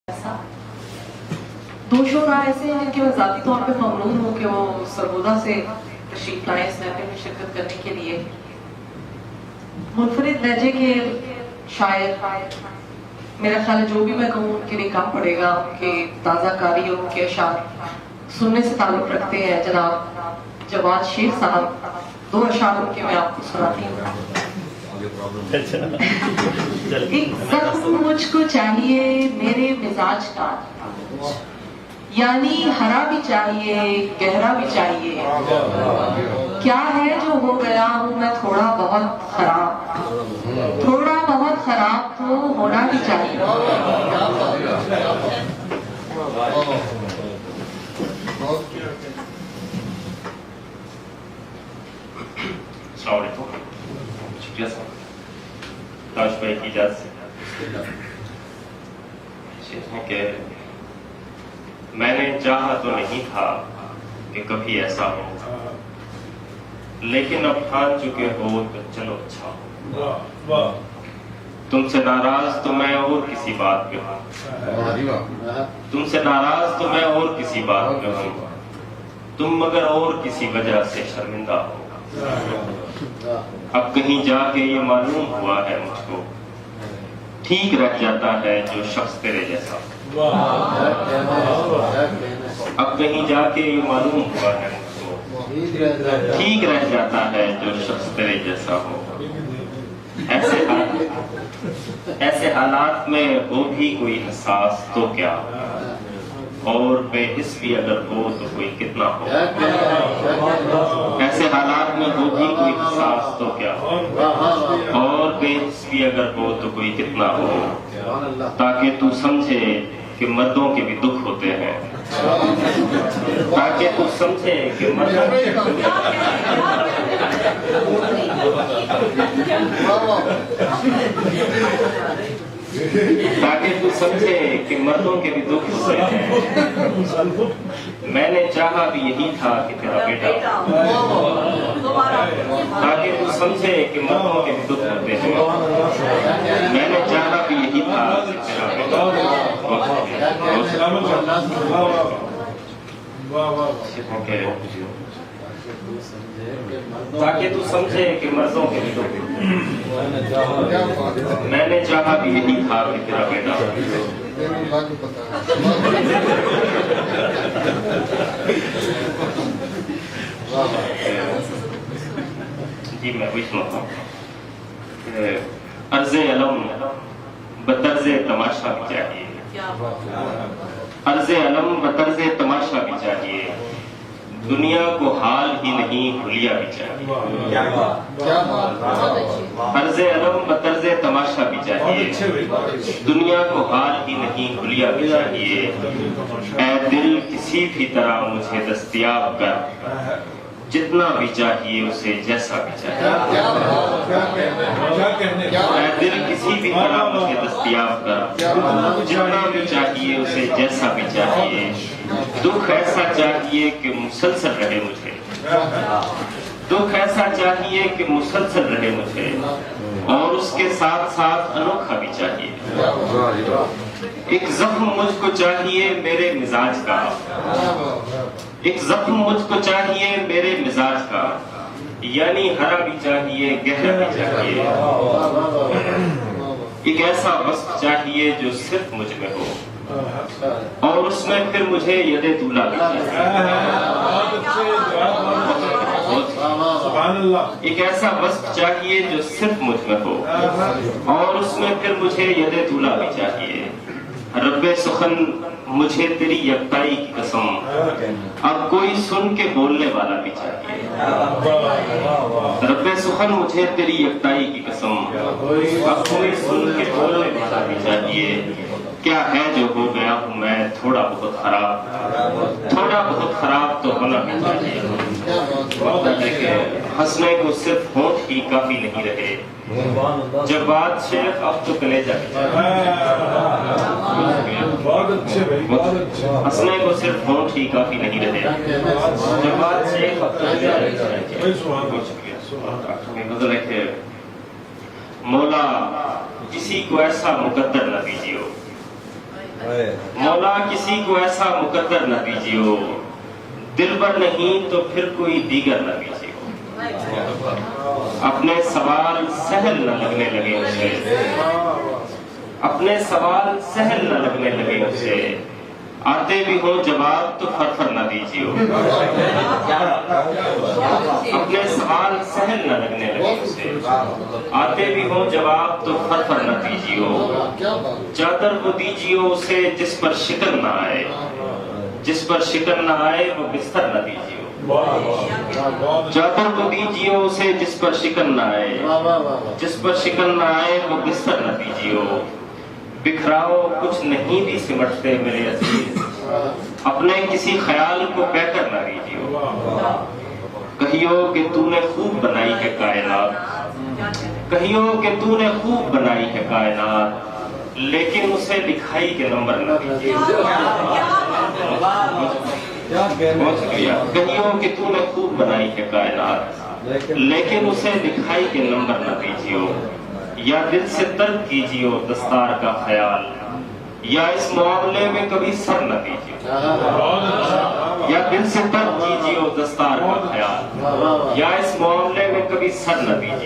दो शोरा ऐसे हैं जिनके मैं ज़ाती तौर पे ममनून हूँ कि वो सरगोदा से तशरीफ लाए इस महफिल में शिरकत करने के लिए। मुनफरिद लहजे के शायर, मेरा ख्याल है जो भी मैं कहूँ उनके लिए कम पड़ेगा, उनके ताज़ा कारी और उनके अशार सुनने से ताल्लुक़ रखते हैं। जनाब जवाद शेख साहब, दो अशार उनके मैं आपको सुनाती हूँ। एक ज़ख्म मुझको चाहिए मेरे मिजाज का, यानी हरा भी चाहिए गहरा भी चाहिए। क्या है जो हो गया हूँ मैं थोड़ा बहुत खराब, थोड़ा बहुत खराब तो होना भी चाहिए। शुक्रिया साहब, ताज भाई की इजाज़त से मैंने चाहा तो नहीं था कि कभी ऐसा हो, लेकिन अब ठान चुके हो तो चलो अच्छा हो। तुमसे नाराज तो मैं और किसी बात पे हूँ, तुमसे नाराज तो मैं और किसी बात पे हूँ, तुम मगर और किसी वजह से शर्मिंदा हो। अब कहीं जाके ये मालूम हुआ है मुझको, ठीक रह जाता है जो शख्स तेरे जैसा। अब कहीं जाके ये मालूम हुआ है मुझको, ठीक रह जाता है जो शख्स तेरे जैसा हो। ऐसे हालात में हो भी कोई एहसास तो क्या, और बेहिस भी अगर हो तो कोई कितना हो। ऐसे हालात में हो भी कोई एहसास तो क्या, और बेहिस भी अगर हो तो कोई कितना हो। ताकि तू समझे कि मर्दों के भी दुख होते हैं, ताकि तू समझे कि मर्दों के भी दुख ताकि तू समझे कि मर्दों के भी दुख होते हैं। मैंने चाहा भी यही था कि तेरा बेटा, ताकि तू समझे कि मर्दों के भी दुख होते हैं। मैंने चाहा भी यही था कि तेरा बेटा, ताकि तू समझे कि मर्दों के भी दुख। मैंने चाहा भी यही था कि तेरा बेटा, जी मैं वही सुनाता हूँ। अर्ज़े अलम बतर्ज़े तमाशा भी चाहिए, अर्ज़े अलम बतर्ज़े तमाशा भी चाहिए। दुनिया को हाल ही नहीं हुलिया भी चाहिए। अर्ज़े अलम बतर्ज़े तमाशा भी चाहिए। दुनिया को हाल ही नहीं हुलिया भी चाहिए। ऐ दिल किसी भी तरह मुझे दस्तयाब कर, जितना भी चाहिए उसे जैसा भी चाहिए। ऐ दिल किसी भी तरह मुझे दस्तयाब कर, जितना भी चाहिए उसे जैसा भी चाहिए। दुख ऐसा चाहिए कि मुसलसल रहे मुझे, दुख ऐसा चाहिए कि मुसलसल रहे मुझे, और उसके साथ साथ अनोखा भी चाहिए। एक जख्म मुझको चाहिए मेरे मिजाज का, एक जख्म मुझको चाहिए मेरे मिजाज का, यानी हरा भी चाहिए गहरा भी चाहिए। एक ऐसा वस्फ चाहिए जो सिर्फ मुझ में हो, और उसमें फिर मुझे यदे दूल्हा भी चाहिए। एक ऐसा वस्फ चाहिए जो सिर्फ मुझ में हो, और उसमें फिर मुझे यदे दूल्हा भी चाहिए। रब्बे सुखन मुझे तेरी यकताई की कसम, अब कोई सुन के बोलने वाला भी चाहिए। रब्बे सुखन मुझे तेरी यकताई की कसम, अब कोई सुन के बोलने वाला भी चाहिए। क्या है जो हो गया हूँ मैं थोड़ा बहुत खराब, थोड़ा बहुत खराब तो होना भी चाहिए। हंसने को सिर्फ होंठ ही काफी नहीं रहे, जब बात शेख अब तो कलेजा भी चाहिए। हंसने को सिर्फ होंठ ही काफी नहीं रहे, जब बात शेख अब तो कलेजा भी चाहिए। मौला किसी को ऐसा मुकद्दर न दीजिए मौला किसी को ऐसा मुकद्दर न दीजियो, दिलबर नहीं तो फिर कोई दीगर न दीजियो। अपने सवाल सहल न लगने लगे उसे, अपने सवाल सहल न लगने लगे उसे, आते भी हो जवाब तो फरफर न दीजियो। अपने सवाल सहल न लगने लगे उसे, आते भी हो जवाब तो फरफर न दीजियो। चादर वो दीजियो उसे जिस पर शिकन न आए, जिस पर शिकन न आए वो बिस्तर न दीजियो। चादर वो दीजियो उसे जिस पर शिकन न आए, जिस पर शिकन न आए वो बिस्तर न दीजियो। बिखराओ कुछ नहीं भी सिमटते मेरे अजीज, अपने किसी ख्याल को कहकर न दीजियो। कहियो कि तूने खूब बनाई है कायनात, कहियो कि तूने खूब बनाई है कायनात, लेकिन उसे लिखाई के नंबर न दीजिए। बहुत शुक्रिया। कहियो कि तूने खूब बनाई है कायनात, लेकिन उसे लिखाई के नंबर न दीजियो। या दिल से तर्क कीजियो दस्तार का ख्याल, या इस मामले में कभी सर न दीजियो। या दिल से तर्क कीजियो दस्तार का ख्याल, या इस मामले में कभी सर न दीजियो।